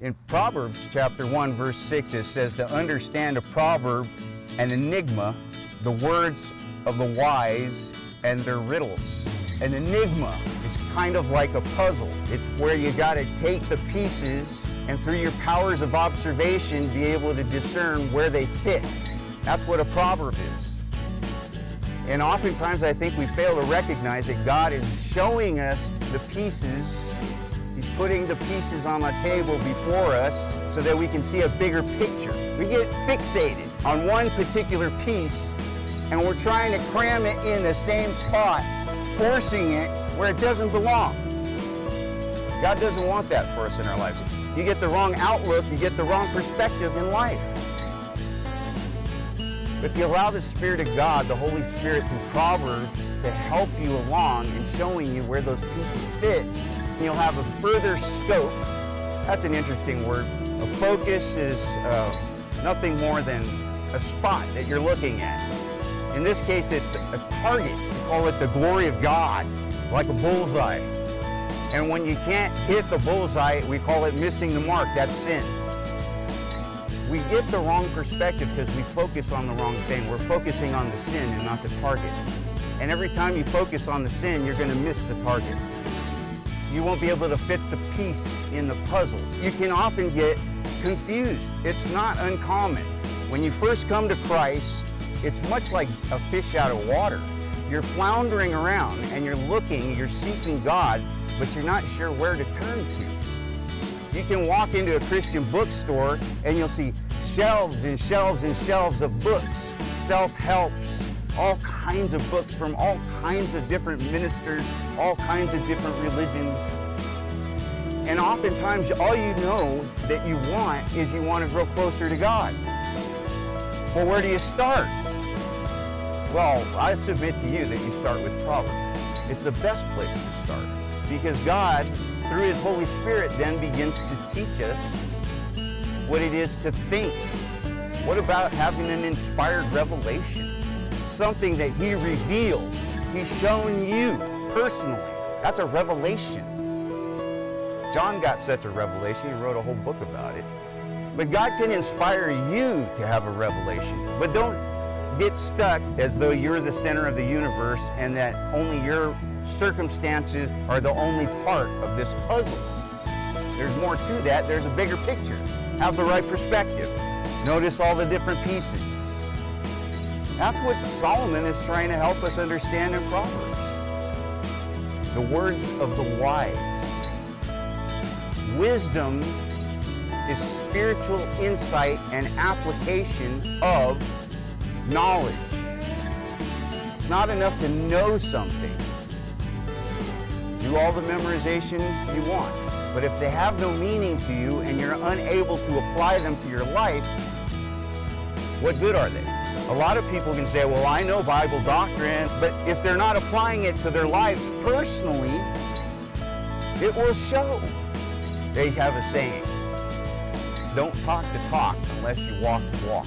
In Proverbs chapter 1, verse 6, it says to understand a proverb, an enigma, the words of the wise and their riddles. An enigma is kind of like a puzzle. It's where you got to take the pieces and through your powers of observation be able to discern where they fit. That's what a proverb is. And oftentimes I think we fail to recognize that God is showing us the pieces. He's putting the pieces on the table before us so that we can see a bigger picture. We get fixated on one particular piece and we're trying to cram it in the same spot, forcing it where it doesn't belong. God doesn't want that for us in our lives. You get the wrong outlook, you get the wrong perspective in life. But if you allow the Spirit of God, the Holy Spirit through Proverbs, to help you along in showing you where those pieces fit, you'll have a further scope. That's an interesting word. A focus is nothing more than a spot that you're looking at. In this case, it's a target. We call it the glory of God, like a bullseye. And when you can't hit the bullseye, we call it missing the mark. That's sin. We get the wrong perspective because we focus on the wrong thing. We're focusing on the sin and not the target. And every time you focus on the sin, you're going to miss the target. You won't be able to fit the piece in the puzzle. You can often get confused. It's not uncommon. When you first come to Christ, it's much like a fish out of water. You're floundering around and you're looking, you're seeking God, but you're not sure where to turn to. You can walk into a Christian bookstore and you'll see shelves and shelves and shelves of books, self-helps, all kinds of books from all kinds of different ministers, all kinds of different religions. And oftentimes all you know that you want is you want to grow closer to God. Well, where do you start? Well, I submit to you that you start with Proverbs. It's the best place to start because God, through His Holy Spirit, then begins to teach us what it is to think. What about having an inspired revelation? Something that He revealed. He's shown you personally. That's a revelation. John got such a revelation, he wrote a whole book about it. But God can inspire you to have a revelation. But don't get stuck as though you're the center of the universe and that only your circumstances are the only part of this puzzle. There's more to that. There's a bigger picture. Have the right perspective. Notice all the different pieces. That's what Solomon is trying to help us understand in Proverbs. The words of the wise. Wisdom is spiritual insight and application of knowledge. It's not enough to know something. Do all the memorization you want. But if they have no meaning to you and you're unable to apply them to your life, what good are they? A lot of people can say, well, I know Bible doctrine, but if they're not applying it to their lives personally, it will show. They have a saying, don't talk the talk unless you walk the walk.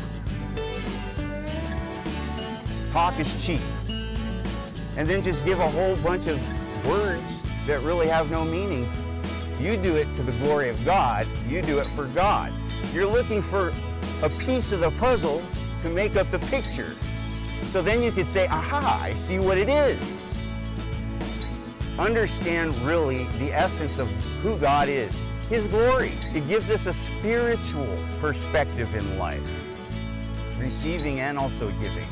Talk is cheap. And then just give a whole bunch of words that really have no meaning. You do it to the glory of God. You do it for God. You're looking for a piece of the puzzle to make up the picture. So then you could say, aha, I see what it is. Understand really the essence of who God is. His glory. It gives us a spiritual perspective in life. Receiving and also giving.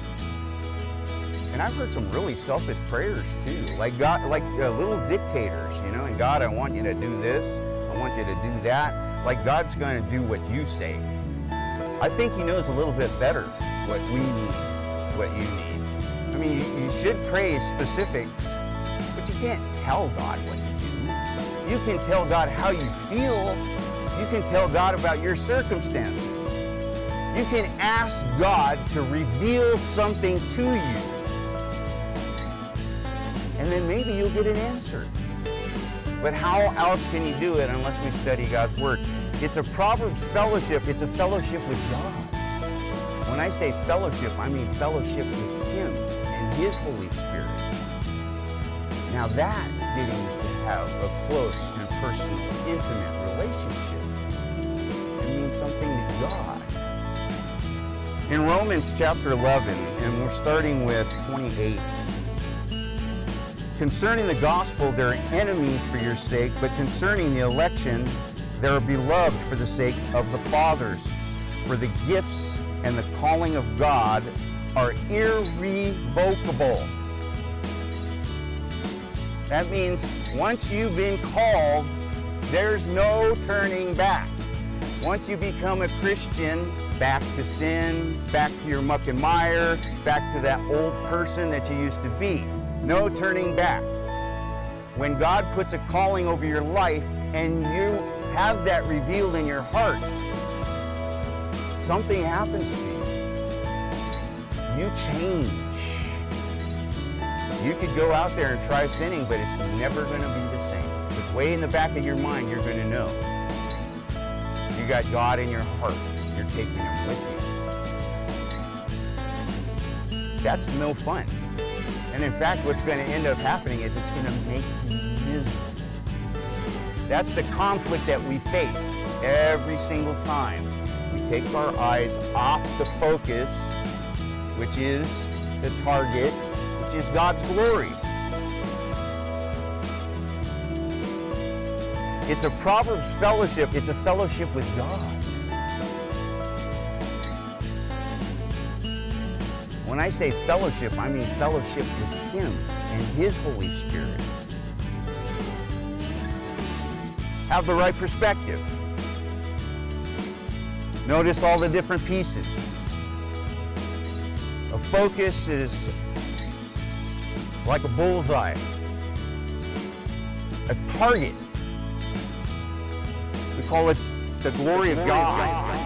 And I've heard some really selfish prayers too. Like God, like little dictators, you know, and God, I want you to do this. I want you to do that. Like God's going to do what you say. I think He knows a little bit better what we need, what you need. I mean, you should pray specifics, but you can't tell God what to do. You can tell God how you feel. You can tell God about your circumstances. You can ask God to reveal something to you. And then maybe you'll get an answer. But how else can you do it unless we study God's Word? It's a Proverbs Fellowship. It's a fellowship with God. When I say fellowship, I mean fellowship with Him and His Holy Spirit. Now that's getting to have a close and personal, intimate relationship. something to God. In Romans chapter 11, and we're starting with 28, concerning the gospel, there are enemies for your sake, but concerning the election, they are beloved for the sake of the fathers. For the gifts and the calling of God are irrevocable. That means once you've been called, there's no turning back. Once you become a Christian, back to sin, back to your muck and mire, back to that old person that you used to be. No turning back. When God puts a calling over your life and you have that revealed in your heart, something happens to you. You change. You could go out there and try sinning, but it's never going to be the same. Because way in the back of your mind, you're going to know. You got God in your heart. You're taking Him with you. That's no fun. And in fact, what's going to end up happening is it's going to make you miserable. That's the conflict that we face every single time. We take our eyes off the focus, which is the target, which is God's glory. It's a Proverbs Fellowship. It's a fellowship with God. When I say fellowship, I mean fellowship with Him and His Holy Spirit. Have the right perspective. Notice all the different pieces. A focus is like a bullseye. A target. We call it the glory of God.